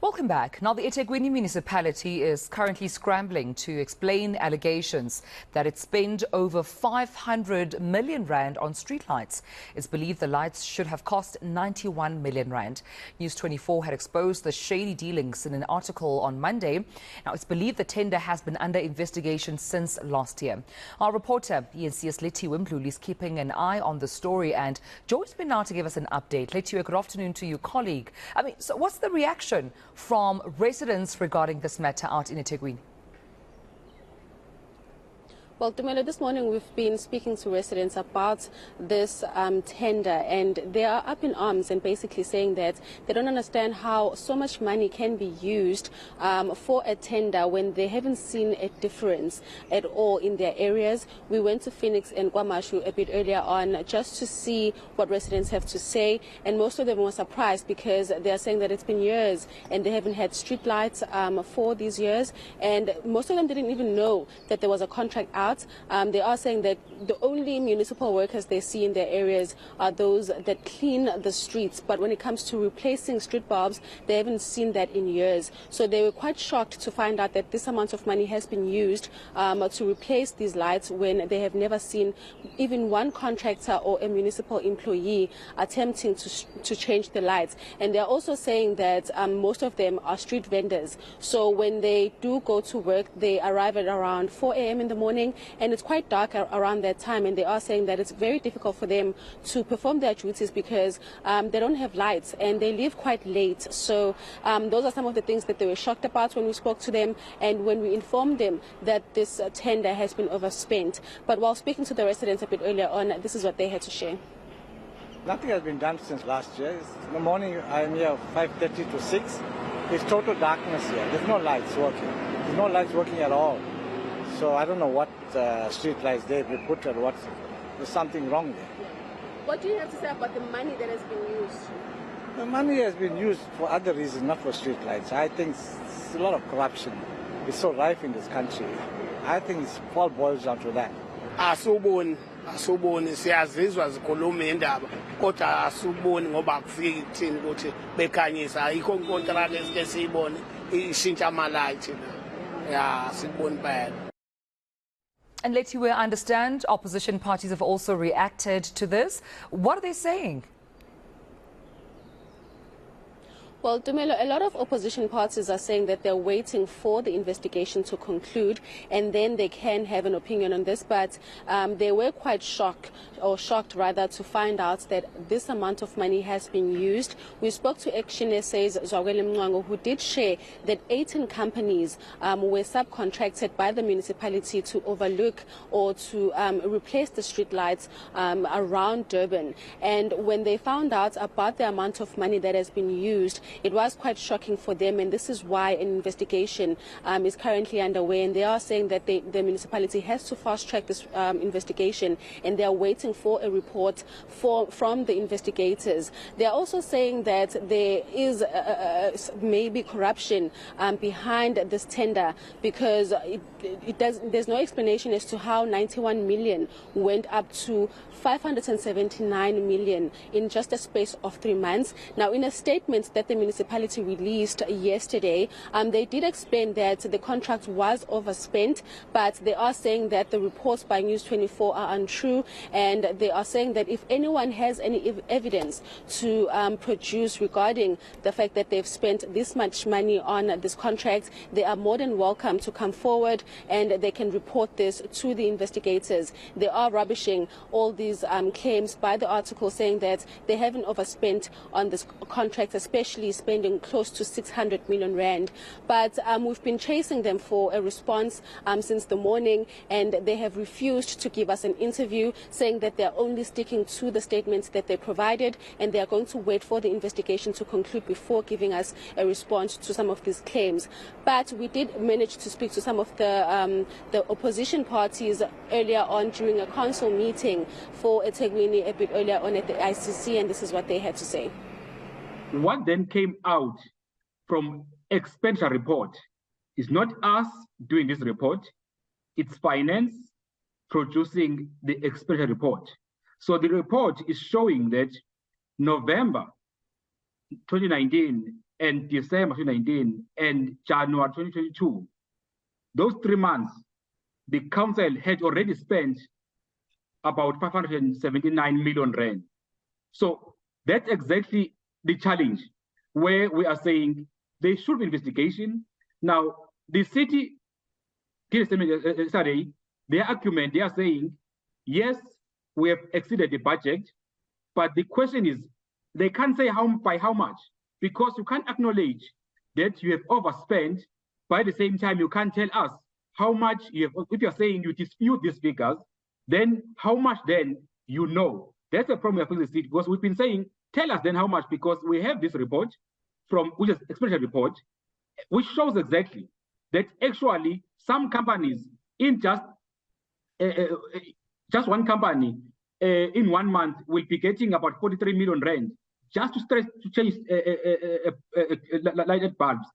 Welcome back. Now, the eThekwini municipality is currently scrambling to explain allegations that it spent over 500 million rand on streetlights. It's believed the lights should have cost 91 million rand. News 24 had exposed the shady dealings in an article on Monday. Now, it's believed the tender has been under investigation since last year. Our reporter, eNCA's Lethiwe Mdluli, is keeping an eye on the story and joins me now to give us an update. Lethiwe, good afternoon to you, colleague. So what's the reaction from residents regarding this matter out in eThekwini? Well, Tumelo, this morning we've been speaking to residents about this tender, and they are up in arms and basically saying that they don't understand how so much money can be used for a tender when they haven't seen a difference at all in their areas. We went to Phoenix and KwaMashu a bit earlier on just to see what residents have to say, and most of them were surprised because they are saying that it's been years and they haven't had street lights for these years, and most of them didn't even know that there was a contract out. They are saying that the only municipal workers they see in their areas are those that clean the streets. But when it comes to replacing street bulbs, they haven't seen that in years. So they were quite shocked to find out that this amount of money has been used to replace these lights when they have never seen even one contractor or a municipal employee attempting to change the lights. And they're also saying that most of them are street vendors. So when they do go to work, they arrive at around 4 a.m. in the morning, and it's quite dark around that time, and they are saying that it's very difficult for them to perform their duties because they don't have lights and they leave quite late. So those are some of the things that they were shocked about when we spoke to them and when we informed them that this tender has been overspent. But while speaking to the residents a bit earlier on, this is what they had to share. Nothing has been done since last year. In the morning, I'm here 5:30 to 6. It's total darkness here. There's no lights working. There's no lights working at all. So I don't know what street lights they've put or what. There's something wrong there. What do you have to say about the money that has been used? The money has been used for other reasons, not for street lights. I think it's a lot of corruption. It's so rife in this country. I think it all boils down to that. Asuboni siyazizwa zikhuluma indaba kodwa asuboni ngoba kufika kuthini ukuthi bekhanyisa ayikho inkontrakt esike siyibone ishintsha amalayithi ya siboni bad. And Lethiwe, I understand opposition parties have also reacted to this. What are they saying? Well, Dumelo, a lot of opposition parties are saying that they're waiting for the investigation to conclude and then they can have an opinion on this. But they were quite shocked to find out that this amount of money has been used. We spoke to Action SA's Zwagwele Mngcwango, who did share that 18 companies were subcontracted by the municipality to overlook or to replace the street lights around Durban. And when they found out about the amount of money that has been used, it was quite shocking for them, and this is why an investigation is currently underway. And they are saying that the municipality has to fast-track this investigation, and they are waiting for a report from the investigators. They are also saying that there is maybe corruption behind this tender because there's no explanation as to how 91 million went up to 579 million in just a space of 3 months. Now, in a statement that the municipality released yesterday, they did explain that the contract was overspent, but they are saying that the reports by News 24 are untrue, and they are saying that if anyone has any evidence to produce regarding the fact that they've spent this much money on this contract, they are more than welcome to come forward and they can report this to the investigators. They are rubbishing all these claims by the article, saying that they haven't overspent on this contract, especially spending close to 600 million rand. But we've been chasing them for a response since the morning, and they have refused to give us an interview, saying that they're only sticking to the statements that they provided, and they are going to wait for the investigation to conclude before giving us a response to some of these claims. But we did manage to speak to some of the opposition parties earlier on during a council meeting for eThekwini a bit earlier on at the ICC, and this is what they had to say. What then came out from expenditure report is not us doing this report, it's finance producing the expenditure report. So the report is showing that November 2019 and December 2019 and January 2022, those 3 months, the council had already spent about 579 million rand. So that's exactly the challenge, where we are saying there should be investigation. Now, the city, their argument, they are saying, yes, we have exceeded the budget, but the question is, they can't say by how much, because you can't acknowledge that you have overspent. By the same time, you can't tell us how much you have. If you're saying you dispute these figures, then how much then you know? That's a problem with the city, because we've been saying, tell us then how much, because we have this report which is expenditure report, which shows exactly that actually some companies in just one company in 1 month will be getting about 43 million rand just to change lighted bulbs.